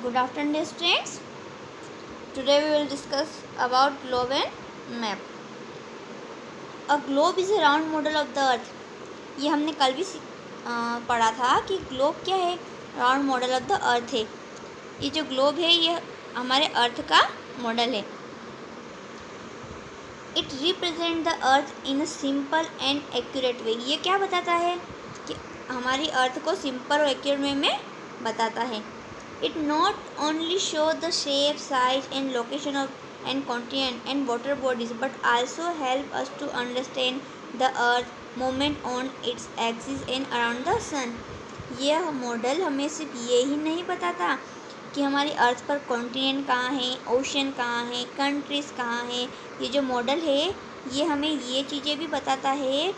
Good afternoon, students. Today we will discuss about globe and map. A globe is a round model of the earth. ये हमने कल भी पढ़ा था कि ग्लोब क्या है, राउंड मॉडल ऑफ द अर्थ है। ये जो ग्लोब है ये हमारे अर्थ का मॉडल है। It represent the earth in a simple and accurate way. ये क्या बताता है कि हमारी अर्थ को सिंपल और एक्यूरेट वे में बताता है। It not only show the shape, size and location of and continent and water bodies but also help us to understand the earth movement on its axis and around the sun। यह model हमें सिर्फ ये ही नहीं बताता कि हमारी अर्थ पर continent कहाँ है, ओशन कहाँ है, कंट्रीज़ कहाँ है। ये जो मॉडल है ये हमें ये चीज़ें भी बताता है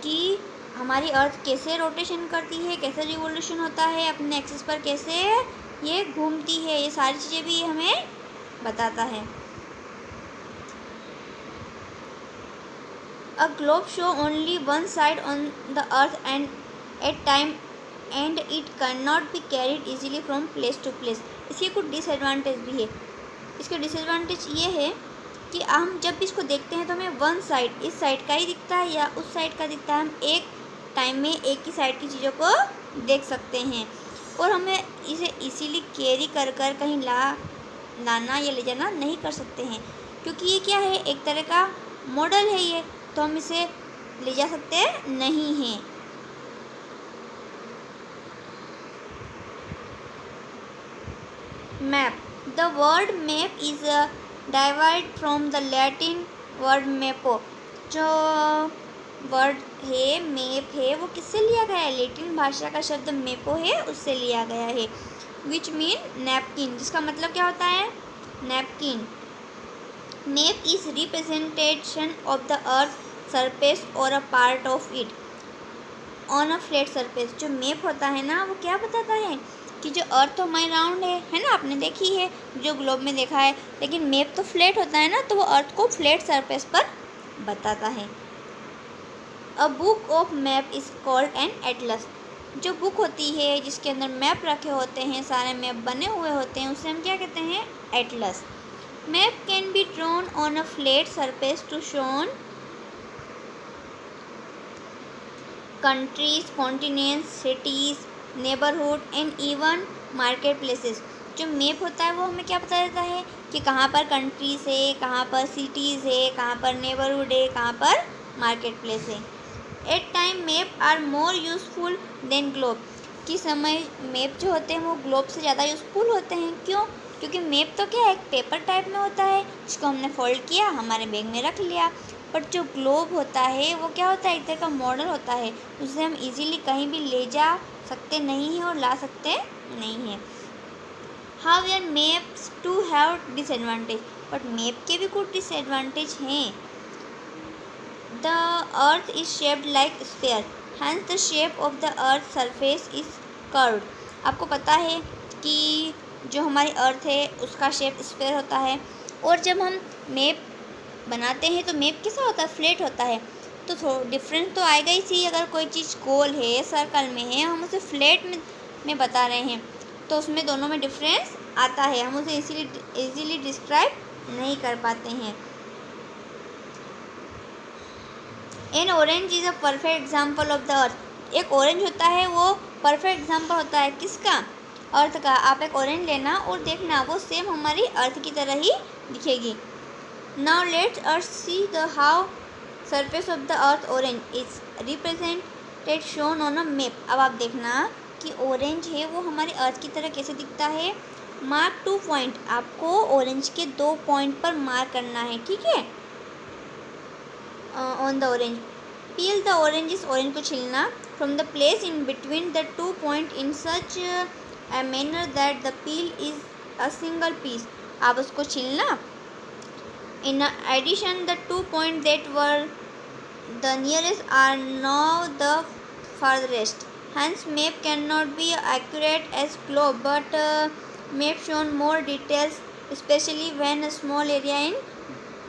कि हमारी अर्थ कैसे रोटेशन करती है, कैसे रिवोल्यूशन होता है, अपने एक्सिस पर कैसे ये घूमती है। ये सारी चीज़ें भी हमें बताता है। A globe show only one side on the earth and at time and it can not be carried easily from place to place. इसके कुछ डिसएडवांटेज भी है। इसके डिसएडवांटेज ये है कि हम जब भी इसको देखते हैं तो हमें वन साइड, इस साइड का ही दिखता है या उस साइड का दिखता है। हम एक टाइम में एक ही साइड की चीज़ों को देख सकते हैं और हमें इसे इसीली कैरी कर कर कहीं लाना या ले जाना नहीं कर सकते हैं, क्योंकि ये क्या है, एक तरह का मॉडल है ये, तो हम इसे ले जा सकते नहीं हैं। Map. The word map is derived from the Latin word mappa. जो वर्ड है मैप है वो किससे लिया गया है, लैटिन भाषा का शब्द मैपो है उससे लिया गया है। विच मीन नैपकिन, जिसका मतलब क्या होता है, napkin. Map is representation of the earth surface और a part of it on a flat surface. जो मैप होता है ना वो क्या बताता है कि जो अर्थ तो हमारी राउंड है ना, आपने देखी है जो ग्लोब में देखा है, लेकिन मैप तो फ्लैट होता है ना, तो वो अर्थ को फ्लैट सरफेस पर बताता है। A book of map is called an Atlas. जो बुक होती है जिसके अंदर मैप रखे होते हैं, सारे मैप बने हुए होते हैं, उसे हम क्या कहते हैं, atlas. Map can be drawn on a flat surface to shown countries, continents, cities, neighbourhood and even market places. जो मैप होता है वो हमें क्या बता देता है कि कहाँ पर कंट्रीज़ है, कहाँ पर सिटीज़ है, कहाँ पर नेबरहुड है, कहाँ पर मार्केट प्लेस है। At time map are more useful than globe. कि समय मैप जो होते हैं वो ग्लोब से ज़्यादा यूज़फुल होते हैं। क्यों? क्योंकि मैप तो क्या है, एक पेपर टाइप में होता है जिसको हमने फोल्ड किया, हमारे बैग में रख लिया। बट जो ग्लोब होता है वो क्या होता है, एक तरह का मॉडल होता है, उसे हम इजीली कहीं भी ले जा सकते नहीं हैं और ला सकते नहीं हैं। However maps too have disadvantage, but map के भी कुछ डिसएडवांटेज हैं। The earth is shaped like sphere, hence the shape of the earth surface is curved. आपको पता है कि जो हमारी अर्थ है उसका शेप स्फीयर होता है, और जब हम मैप बनाते हैं तो मैप कैसा होता है, फ्लैट होता है। तो थोड़ा डिफरेंस तो आएगा ही सी। अगर कोई चीज़ गोल है, सर्कल में है, हम उसे फ्लैट में बता रहे हैं तो उसमें दोनों में डिफरेंस आता है, हम उसे इजीली डिस्क्राइब नहीं कर पाते हैं। N orange is a perfect example of the अर्थ। एक ऑरेंज होता है वो परफेक्ट एग्जाम्पल होता है किसका, अर्थ का। आप एक ऑरेंज लेना और देखना वो सेम हमारी अर्थ की तरह ही दिखेगी। Now let's us see the how surface of the earth orange is represented shown on a map. अब आप देखना कि ऑरेंज है वो हमारी अर्थ की तरह कैसे दिखता है। मार्क 2 पॉइंट, आपको ऑरेंज के 2 पॉइंट पर मार्क करना है, ठीक है, on the orange. Peel the oranges, orange को छिलना, from the place in between the 2 point in such a manner that the peel is a single piece. आप उसको छिलना। In addition, the 2 points that were the nearest are now the farthest. Hence, map cannot be accurate as globe, but map shown more details, especially when a small area in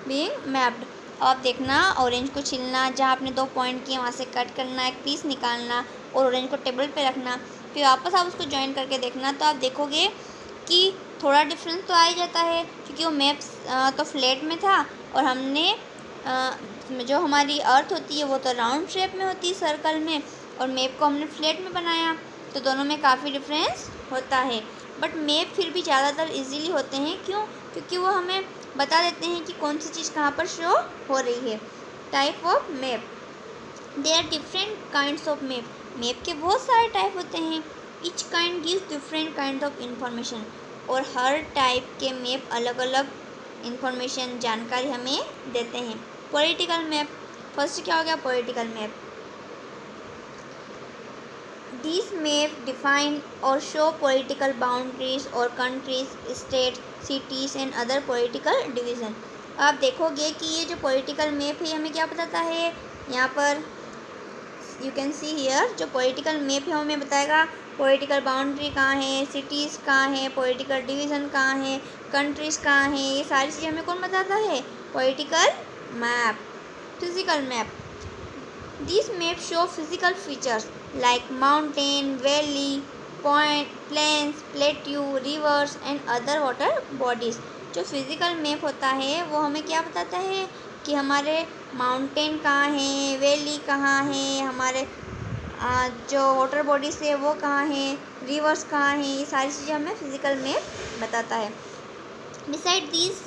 being mapped. अब आप देखना, orange को छिलना, जहाँ आपने 2 point किए वहाँ से cut करना, एक पीस निकालना और ऑरेंज को टेबल पे रखना, फिर वापस आप उसको ज्वाइन करके देखना, तो आप देखोगे कि थोड़ा डिफरेंस तो आ ही जाता है, क्योंकि वो मैप तो फ्लैट में था और हमने जो हमारी अर्थ होती है वो तो राउंड शेप में होती है, सर्कल में, और मैप को हमने फ्लैट में बनाया, तो दोनों में काफ़ी डिफरेंस होता है। बट मैप फिर भी ज़्यादातर इजीली होते हैं, क्यों? क्योंकि वो हमें बता देते हैं कि कौन सी चीज़ कहाँ पर शो हो रही है। Type of map, there are different kinds of map. Map के बहुत सारे टाइप होते हैं। Each kind gives different kind of information, और हर टाइप के मैप अलग अलग इंफॉर्मेशन, जानकारी हमें देते हैं। पॉलिटिकल मैप, फर्स्ट क्या हो गया? Political map. These maps define or show political boundaries or countries, states, cities and other political division। आप देखोगे कि ये जो पॉलिटिकल मैप है हमें क्या बताता है? यहाँ पर यू कैन सी हियर, जो पॉलिटिकल मैप है हमें बताएगा पॉलिटिकल बाउंड्री कहाँ है, सिटीज़ कहाँ है, पॉलिटिकल डिवीज़न कहाँ है, कंट्रीज़ कहाँ है, ये सारी चीज़ें हमें कौन बताता है? Political map. Physical map, these maps show physical features like mountain, valley, point, plains, plateau, rivers and other water bodies। जो फिजिकल मैप होता है वो हमें क्या बताता है कि हमारे माउंटेन कहाँ है, वैली कहाँ है, हमारे जो वाटर बॉडीज है वो कहाँ है, रिवर्स कहाँ है, ये सारी चीज़ें हमें फिजिकल मैप बताता है। Besides these